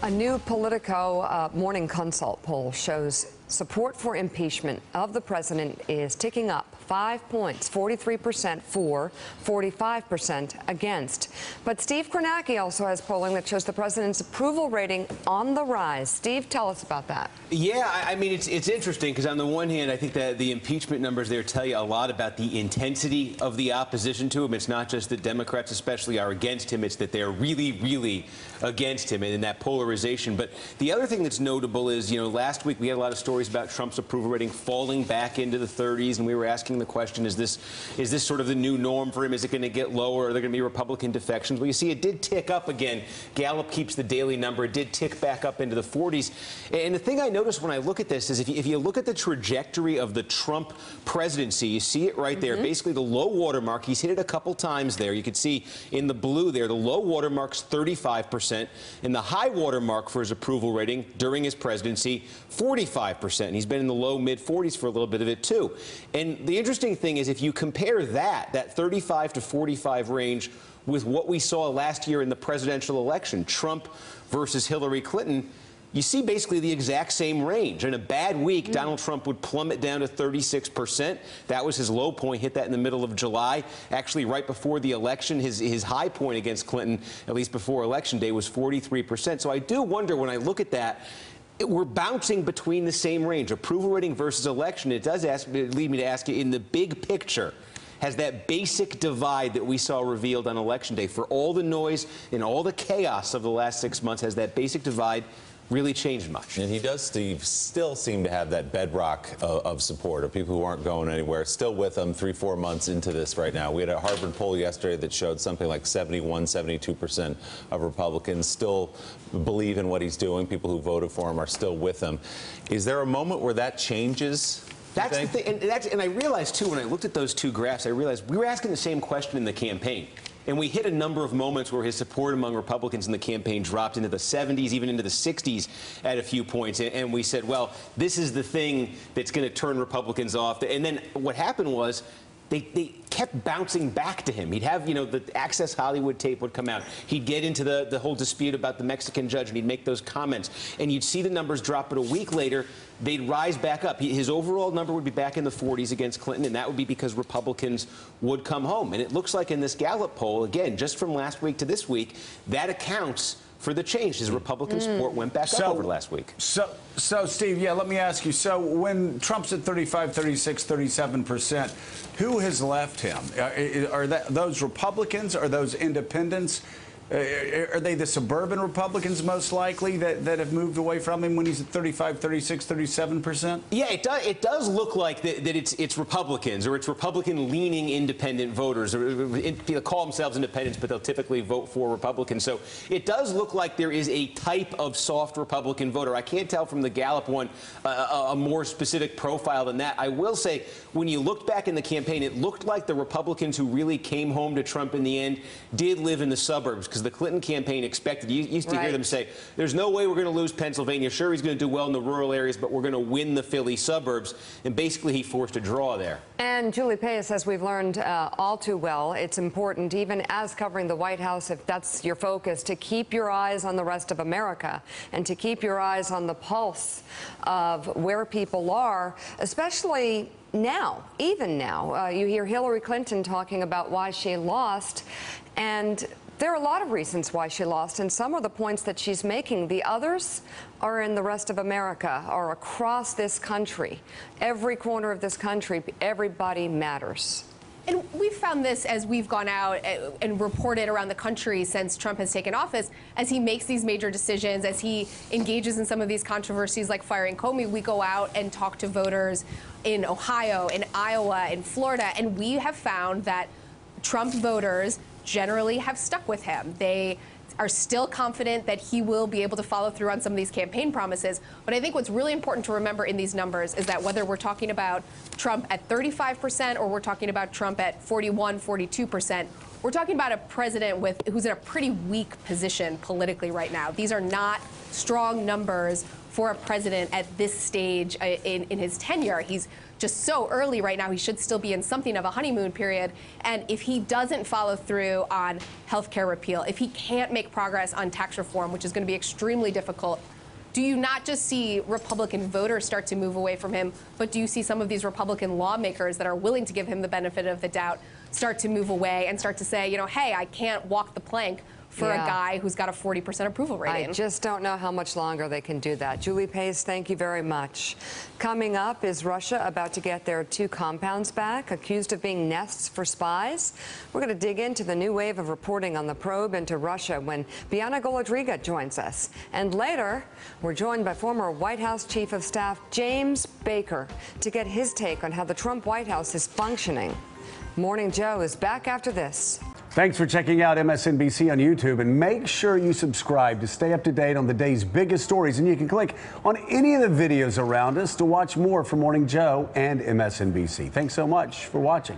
A new Politico morning consult poll shows support for impeachment of the president is ticking up 5 points, 43% for, 45% against. But Steve Kornacki also has polling that shows the president's approval rating on the rise. Steve, tell us about that. Yeah, I mean, it's interesting because on the one hand, I think that the impeachment numbers there tell you a lot about the intensity of the opposition to him. It's not just that Democrats especially are against him. It's that they're really, really against him and in that polarization. But the other thing that's notable is, last week we had a lot of stories about Trump's approval rating falling back into the 30s, and we were asking the question, is this sort of the new norm for him? Is it going to get lower? Are there going to be Republican defections? Well, you see, it did tick up again. Gallup keeps the daily number. It did tick back up into the 40s. And the thing I noticed when I look at this is if you look at the trajectory of the Trump presidency, you see it right there. Basically, the low water mark, he's hit it a couple times there. You can see in the blue there, the low water mark's 35%, and the high water mark for his approval rating during his presidency, 45%. And he's been in the low mid-40s for a little bit of it, too. And the interesting thing is if you compare that 35 to 45 range with what we saw last year in the presidential election, Trump versus Hillary Clinton, you see basically the exact same range. In a bad week, Donald Trump would plummet down to 36%. That was his low point, hit that in the middle of July. Actually, right before the election, his high point against Clinton, at least before Election Day, was 43%. So I do wonder when I look at that, we're bouncing between the same range, approval rating versus election. It does lead me to ask you, in the big picture, has that basic divide that we saw revealed on Election Day, for all the noise and all the chaos of the last 6 months, has that basic divide really changed much? And he does, Steve, still seem to have that bedrock of support, of people who aren't going anywhere, still with him 3-4 months into this right now. We had a Harvard poll yesterday that showed something like 72% of Republicans still believe in what he's doing. People who voted for him are still with him. Is there a moment where that changes? That's the thing, and I realized, too, when I looked at those two graphs, I realized we were asking the same question in the campaign. And we hit a number of moments where his support among Republicans in the campaign dropped into the 70s, even into the 60s at a few points. And we said, well, this is the thing that's going to turn Republicans off. And then what happened was they kept bouncing back to him. He'd have, the Access Hollywood tape would come out. He'd get into the whole dispute about the Mexican judge, and he'd make those comments. And you'd see the numbers drop, but a week later, they'd rise back up. His overall number would be back in the 40s against Clinton, and that would be because Republicans would come home. And it looks like in this Gallup poll, again, just from last week to this week, that accounts for the change. His Republican support went back up over last week. So, Steve, let me ask you. So when Trump's at 35, 36, 37%, who has left him? Are those Republicans? Are those independents? Are they the suburban Republicans most likely that have moved away from him when he's at 35, 36, 37%? Yeah, it does look like that it's Republicans, or it's Republican-leaning independent voters. They call themselves independents, but they'll typically vote for Republicans. So it does look like there is a type of soft Republican voter. I can't tell from the Gallup one a more specific profile than that. I will say, when you looked back in the campaign, it looked like the Republicans who really came home to Trump in the end did live in the suburbs, because the Clinton campaign expected, you used to hear them say, there's no way we're going to lose Pennsylvania. Sure, he's going to do well in the rural areas, but we're going to win the Philly suburbs. And basically, he forced a draw there. And Julie Pace, as we've learned all too well, it's important, even as covering the White House, if that's your focus, to keep your eyes on the rest of America and to keep your eyes on the pulse of where people are, especially now, even now. You hear Hillary Clinton talking about why she lost, and there are a lot of reasons why she lost, and some are the points that she's making. The others are in the rest of America, or across this country. Every corner of this country, everybody matters. And we've found this as we've gone out and reported around the country since Trump has taken office, as he makes these major decisions, as he engages in some of these controversies like firing Comey, we go out and talk to voters in Ohio, in Iowa, in Florida, and we have found that Trump voters generally have stuck with him. They are still confident that he will be able to follow through on some of these campaign promises. But I think what's really important to remember in these numbers is that whether we're talking about Trump at 35% or we're talking about Trump at 41, 42%, we're talking about a president who's in a pretty weak position politically right now. These are not strong numbers for a president at this stage in his tenure. He's just so early right now. He should still be in something of a honeymoon period. And if he doesn't follow through on health care repeal, if he can't make progress on tax reform, which is going to be extremely difficult, do you not just see Republican voters start to move away from him, but do you see some of these Republican lawmakers that are willing to give him the benefit of the doubt start to move away and start to say, you know, hey, I can't walk the plank for a guy who's got a 40% approval rating? I just don't know how much longer they can do that. Julie Pace, thank you very much. Coming up, is Russia about to get their 2 compounds back, accused of being nests for spies? We're going to dig into the new wave of reporting on the probe into Russia when Bianna Golodryga joins us. And later, we're joined by former White House Chief of Staff James Baker to get his take on how the Trump White House is functioning. Morning Joe is back after this. Thanks for checking out MSNBC on YouTube, and make sure you subscribe to stay up to date on the day's biggest stories. And you can click on any of the videos around us to watch more from Morning Joe and MSNBC. Thanks so much for watching.